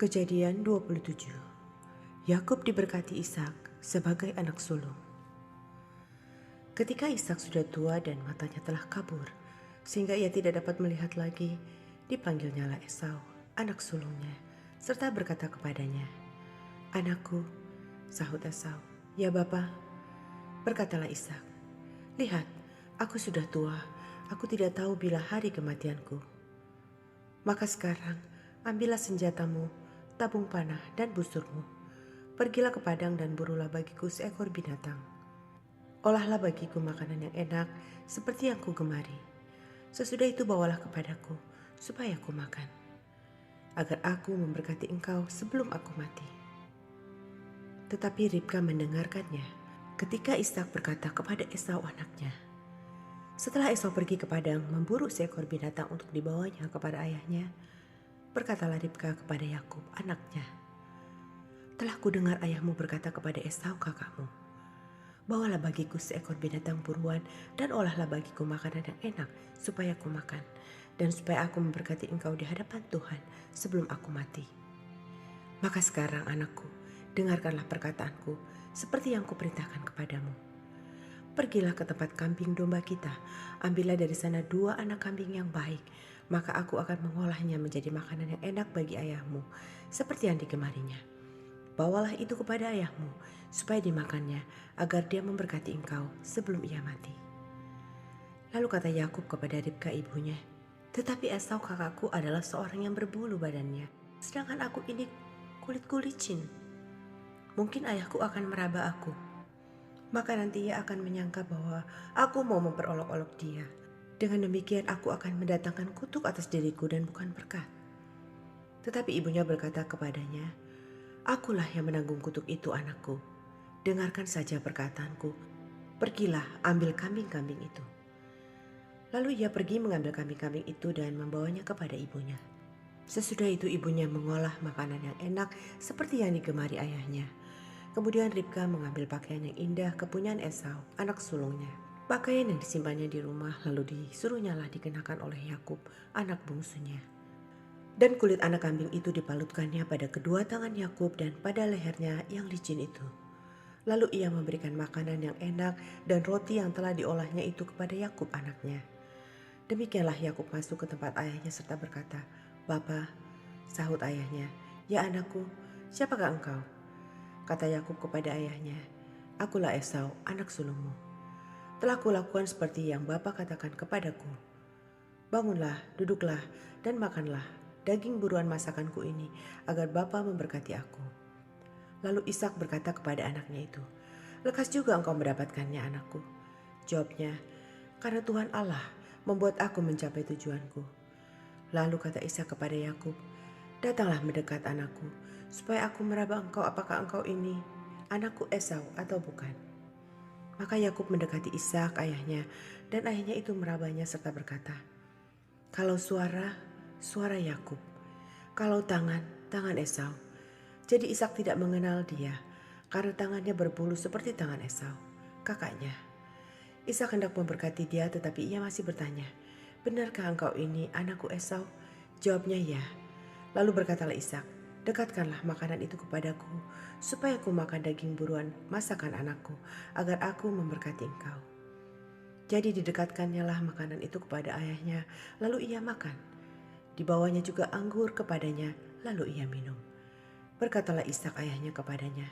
Kejadian 27. Yakub diberkati Ishak sebagai anak sulung. Ketika Ishak sudah tua dan matanya telah kabur, sehingga ia tidak dapat melihat lagi, dipanggilnyalah Esau, anak sulungnya, serta berkata kepadanya, "Anakku," sahut Esau. "Ya Bapa," berkatalah Ishak. "Lihat, aku sudah tua, aku tidak tahu bila hari kematianku. Maka sekarang, ambillah senjatamu, tabung panah dan busurmu. Pergilah ke padang dan burulah bagiku seekor binatang. Olahlah bagiku makanan yang enak seperti yang ku gemari. Sesudah itu bawalah kepadaku supaya ku makan, agar aku memberkati engkau sebelum aku mati." Tetapi Ribka mendengarkannya ketika Ishak berkata kepada Esau anaknya. Setelah Esau pergi ke padang memburu seekor binatang untuk dibawanya kepada ayahnya, berkatalah Ribka kepada Yakub anaknya, "Telah kudengar ayahmu berkata kepada Esau kakakmu, bawalah bagiku seekor binatang buruan dan olahlah bagiku makanan yang enak supaya aku makan, dan supaya aku memberkati engkau di hadapan Tuhan sebelum aku mati. Maka sekarang anakku, dengarkanlah perkataanku seperti yang kuperintahkan kepadamu. Pergilah ke tempat kambing domba kita, ambillah dari sana 2 anak kambing yang baik, maka aku akan mengolahnya menjadi makanan yang enak bagi ayahmu, seperti yang digemarinya. Bawalah itu kepada ayahmu, supaya dimakannya, agar dia memberkati engkau sebelum ia mati." Lalu kata Yakub kepada Ribka ibunya, "Tetapi Esau kakakku adalah seorang yang berbulu badannya, sedangkan aku ini kulitku licin. Mungkin ayahku akan meraba aku. Maka nanti ia akan menyangka bahwa aku mau memperolok-olok dia. Dengan demikian aku akan mendatangkan kutuk atas diriku dan bukan berkat." Tetapi ibunya berkata kepadanya, "Akulah yang menanggung kutuk itu anakku. Dengarkan saja perkataanku. Pergilah ambil kambing-kambing itu." Lalu ia pergi mengambil kambing-kambing itu dan membawanya kepada ibunya. Sesudah itu ibunya mengolah makanan yang enak seperti yang digemari ayahnya. Kemudian Ribka mengambil pakaian yang indah kepunyaan Esau, anak sulungnya. Pakaian yang disimpannya di rumah lalu disuruhnyalah dikenakan oleh Yakub, anak bungsunya. Dan kulit anak kambing itu dipalutkannya pada kedua tangan Yakub dan pada lehernya yang licin itu. Lalu ia memberikan makanan yang enak dan roti yang telah diolahnya itu kepada Yakub anaknya. Demikianlah Yakub masuk ke tempat ayahnya serta berkata, "Bapa," sahut ayahnya. "Ya anakku, siapakah engkau?" Kata Yakub kepada ayahnya, "Akulah Esau, anak sulungmu. Telah kulakukan seperti yang Bapa katakan kepadaku. Bangunlah, duduklah, dan makanlah daging buruan masakanku ini, agar Bapa memberkati aku." Lalu Ishak berkata kepada anaknya itu, "Lekas juga engkau mendapatkannya anakku." Jawabnya, "Karena Tuhan Allah membuat aku mencapai tujuanku." Lalu kata Ishak kepada Yakub, "Datanglah mendekat anakku, supaya aku meraba engkau apakah engkau ini anakku Esau atau bukan." Maka Yakub mendekati Ishak ayahnya, dan ayahnya itu merabanya serta berkata, "Kalau suara, suara Yakub. Kalau tangan, tangan Esau." Jadi Ishak tidak mengenal dia, karena tangannya berbulu seperti tangan Esau, kakaknya. Ishak hendak memberkati dia, tetapi ia masih bertanya, "Benarkah engkau ini anakku Esau?" Jawabnya, "Ya." Lalu berkatalah Ishak, "Dekatkanlah makanan itu kepadaku, supaya aku makan daging buruan masakan anakku, agar aku memberkati engkau." Jadi didekatkannya lah makanan itu kepada ayahnya, lalu ia makan. Dibawanya juga anggur kepadanya, lalu ia minum. Berkatalah Ishak ayahnya kepadanya,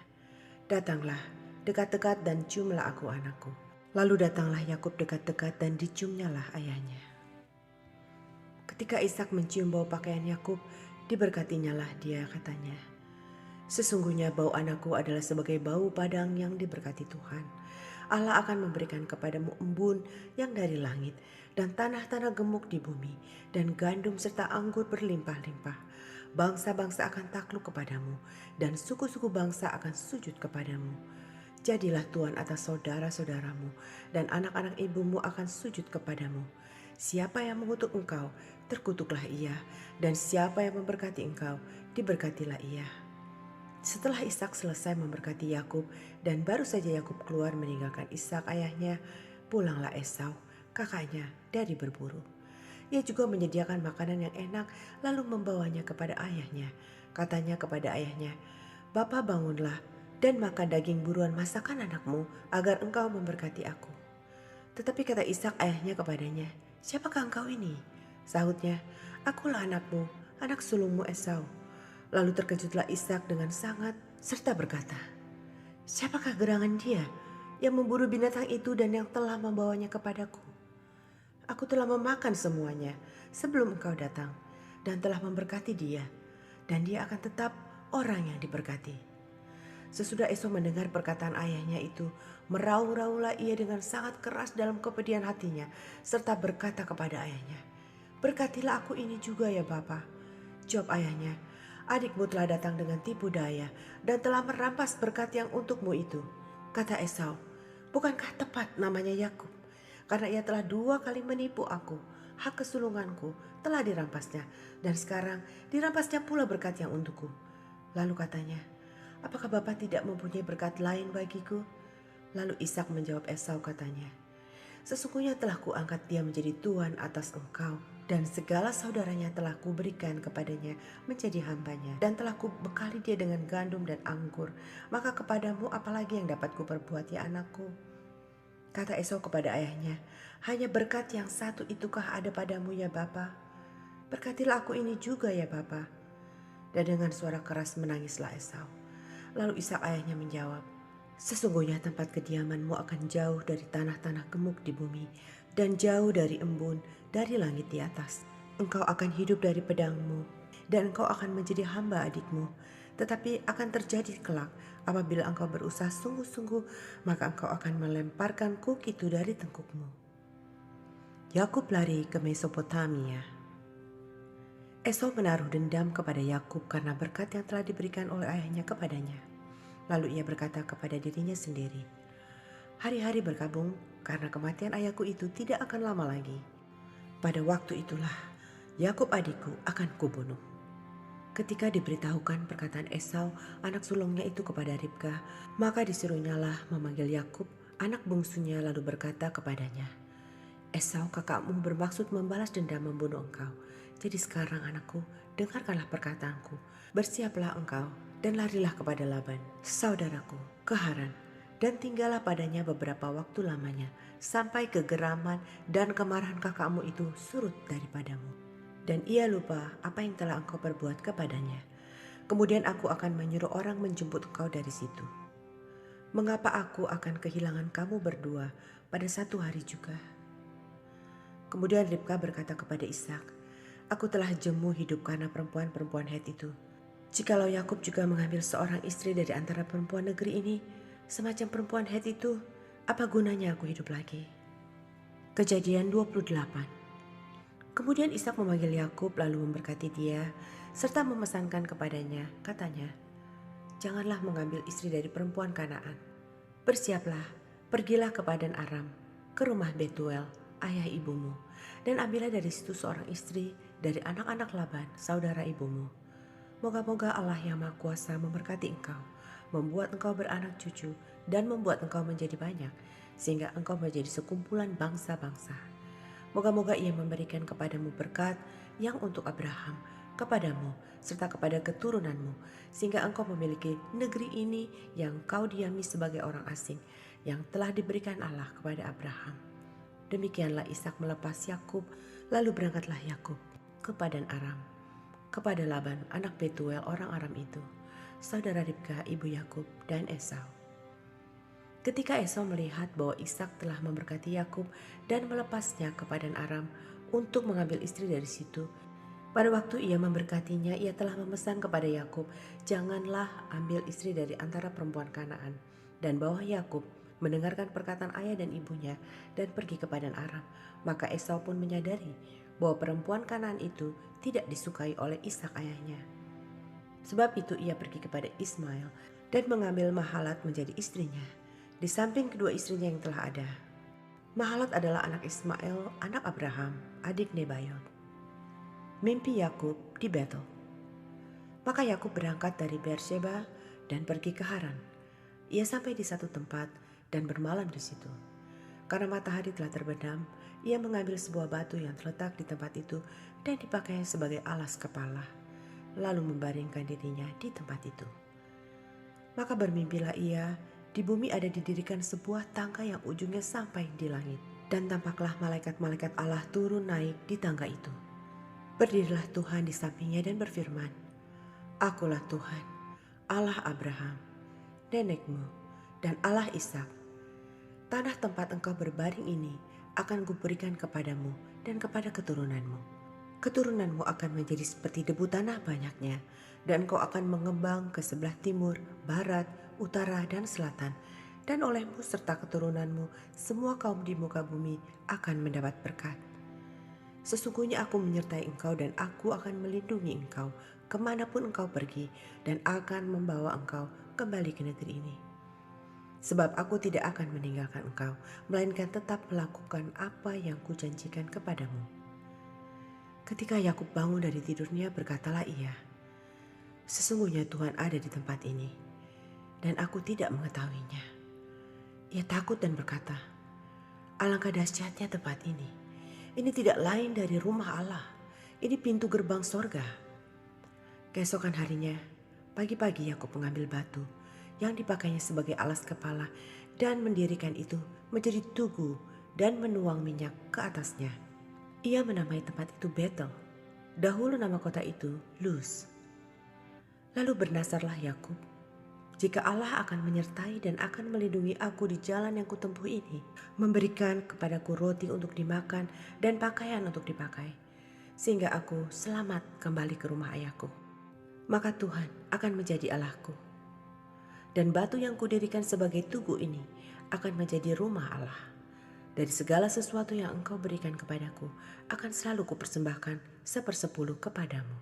"Datanglah, dekat-dekat dan ciumlah aku anakku." Lalu datanglah Yakub dekat-dekat dan diciumnyalah ayahnya. Ketika Ishak mencium bau pakaian Yakub, diberkatinyalah dia, katanya, "Sesungguhnya bau anakku adalah sebagai bau padang yang diberkati Tuhan. Allah akan memberikan kepadamu embun yang dari langit, dan tanah-tanah gemuk di bumi, dan gandum serta anggur berlimpah-limpah. Bangsa-bangsa akan takluk kepadamu, dan suku-suku bangsa akan sujud kepadamu. Jadilah tuan atas saudara-saudaramu, dan anak-anak ibumu akan sujud kepadamu. Siapa yang mengutuk engkau, terkutuklah ia, dan siapa yang memberkati engkau, diberkatilah ia." Setelah Ishak selesai memberkati Yakub dan baru saja Yakub keluar meninggalkan Ishak ayahnya, pulanglah Esau, kakaknya, dari berburu. Ia juga menyediakan makanan yang enak lalu membawanya kepada ayahnya. Katanya kepada ayahnya, "Bapa, bangunlah dan makan daging buruan masakan anakmu agar engkau memberkati aku." Tetapi kata Ishak ayahnya kepadanya, "Siapakah engkau ini?" Sahutnya, "Akulah anakmu, anak sulungmu Esau." Lalu terkejutlah Ishak dengan sangat serta berkata, "Siapakah gerangan dia yang memburu binatang itu dan yang telah membawanya kepadaku? Aku telah memakan semuanya sebelum engkau datang dan telah memberkati dia, dan dia akan tetap orang yang diberkati." Sesudah Esau mendengar perkataan ayahnya itu, meraung-raunglah ia dengan sangat keras dalam kepedihan hatinya, serta berkata kepada ayahnya, "Berkatilah aku ini juga ya Bapa." Jawab ayahnya, "Adikmu telah datang dengan tipu daya dan telah merampas berkat yang untukmu itu." Kata Esau, "Bukankah tepat namanya Yakub? Karena ia telah 2 kali menipu aku. Hak kesulunganku telah dirampasnya, dan sekarang dirampasnya pula berkat yang untukku." Lalu katanya, "Apakah Bapa tidak mempunyai berkat lain bagiku?" Lalu Ishak menjawab Esau katanya, "Sesungguhnya telah kuangkat dia menjadi tuan atas engkau, dan segala saudaranya telah kuberikan kepadanya menjadi hambanya, dan telah kubekali dia dengan gandum dan anggur. Maka kepadamu apalagi yang dapat kuperbuat ya anakku?" Kata Esau kepada ayahnya, "Hanya berkat yang satu itukah ada padamu ya Bapa? Berkatilah aku ini juga ya Bapa." Dan dengan suara keras menangislah Esau. Lalu Ishak ayahnya menjawab, "Sesungguhnya tempat kediamanmu akan jauh dari tanah-tanah gemuk di bumi, dan jauh dari embun dari langit di atas. Engkau akan hidup dari pedangmu, dan engkau akan menjadi hamba adikmu. Tetapi akan terjadi kelak, apabila engkau berusaha sungguh-sungguh, maka engkau akan melemparkan kuk itu dari tengkukmu." Yakub lari ke Mesopotamia. Esau menaruh dendam kepada Yakub karena berkat yang telah diberikan oleh ayahnya kepadanya. Lalu ia berkata kepada dirinya sendiri, "Hari-hari berkabung karena kematian ayahku itu tidak akan lama lagi. Pada waktu itulah Yakub adikku akan kubunuh." Ketika diberitahukan perkataan Esau anak sulungnya itu kepada Ribka, maka disuruhnyalah memanggil Yakub anak bungsunya, lalu berkata kepadanya, "Esau kakakmu bermaksud membalas dendam membunuh engkau. Jadi sekarang anakku, dengarkanlah perkataanku. Bersiaplah engkau dan larilah kepada Laban, saudaraku, ke Haran, dan tinggallah padanya beberapa waktu lamanya, sampai kegeraman dan kemarahan kakakmu itu surut daripadamu, dan ia lupa apa yang telah engkau perbuat kepadanya. Kemudian aku akan menyuruh orang menjemput engkau dari situ. Mengapa aku akan kehilangan kamu berdua pada satu hari juga?" Kemudian Ribka berkata kepada Ishak, "Aku telah jemu hidup karena perempuan-perempuan Het itu. Jikalau Yakub juga mengambil seorang istri dari antara perempuan negeri ini, semacam perempuan Het itu, apa gunanya aku hidup lagi?" Kejadian 28. Kemudian Ishak memanggil Yakub lalu memberkati dia, serta memesankan kepadanya, katanya, "Janganlah mengambil istri dari perempuan Kanaan. Bersiaplah, pergilah ke Padan Aram, ke rumah Betuel, ayah ibumu, dan ambillah dari situ seorang istri dari anak-anak Laban, saudara ibumu. Moga-moga Allah yang Maha Kuasa memberkati engkau, membuat engkau beranak cucu, dan membuat engkau menjadi banyak, sehingga engkau menjadi sekumpulan bangsa-bangsa. Moga-moga ia memberikan kepadamu berkat yang untuk Abraham, kepadamu, serta kepada keturunanmu, sehingga engkau memiliki negeri ini yang kau diami sebagai orang asing, yang telah diberikan Allah kepada Abraham." Demikianlah Ishak melepas Yakub, lalu berangkatlah Yakub ke Padan Aram, kepada Laban anak Betuel orang Aram itu, saudara Ribka ibu Yakub dan Esau. Ketika Esau melihat bahwa Ishak telah memberkati Yakub dan melepasnya ke Padan Aram untuk mengambil istri dari situ, pada waktu ia memberkatinya, ia telah memesan kepada Yakub, "Janganlah ambil istri dari antara perempuan Kanaan." Dan bahwa Yakub mendengarkan perkataan ayah dan ibunya dan pergi ke Padan Aram. Maka Esau pun menyadari bahwa perempuan Kanaan itu tidak disukai oleh Ishak ayahnya. Sebab itu ia pergi kepada Ismail dan mengambil Mahalat menjadi istrinya, di samping kedua istrinya yang telah ada. Mahalat adalah anak Ismail, anak Abraham, adik Nebayot. Mimpi Yakub di Betel. Maka Yakub berangkat dari Beersheba dan pergi ke Haran. Ia sampai di satu tempat dan bermalam di situ. Karena matahari telah terbenam, ia mengambil sebuah batu yang terletak di tempat itu dan dipakainya sebagai alas kepala. lalu membaringkan dirinya di tempat itu. Maka bermimpilah ia, di bumi ada didirikan sebuah tangga yang ujungnya sampai di langit. Dan tampaklah malaikat-malaikat Allah turun naik di tangga itu. Berdirilah Tuhan di sampingnya dan berfirman, "Akulah Tuhan, Allah Abraham, nenekmu, dan Allah Ishak. Tanah tempat engkau berbaring ini akan kuberikan kepadamu dan kepada keturunanmu. Keturunanmu akan menjadi seperti debu tanah banyaknya, dan engkau akan mengembang ke sebelah timur, barat, utara, dan selatan. Dan olehmu serta keturunanmu, semua kaum di muka bumi akan mendapat berkat. Sesungguhnya aku menyertai engkau dan aku akan melindungi engkau kemanapun engkau pergi dan akan membawa engkau kembali ke negeri ini. Sebab aku tidak akan meninggalkan engkau, melainkan tetap melakukan apa yang kujanjikan kepadamu." Ketika Yakub bangun dari tidurnya, berkatalah ia, "Sesungguhnya Tuhan ada di tempat ini, dan aku tidak mengetahuinya." Ia takut dan berkata, "Alangkah dahsyatnya tempat ini. Ini tidak lain dari rumah Allah. Ini pintu gerbang sorga." Keesokan harinya, pagi-pagi Yakub mengambil batu yang dipakainya sebagai alas kepala dan mendirikan itu menjadi tugu dan menuang minyak ke atasnya. Ia menamai tempat itu Betel. Dahulu nama kota itu Luz. Lalu bernazarlah Yakub, "Jika Allah akan menyertai dan akan melindungi aku di jalan yang kutempuh ini, memberikan kepadaku roti untuk dimakan dan pakaian untuk dipakai, sehingga aku selamat kembali ke rumah ayahku, maka Tuhan akan menjadi Allahku. Dan batu yang kudirikan sebagai tugu ini akan menjadi rumah Allah. Dari segala sesuatu yang engkau berikan kepadaku akan selalu kupersembahkan 1/10 kepadamu."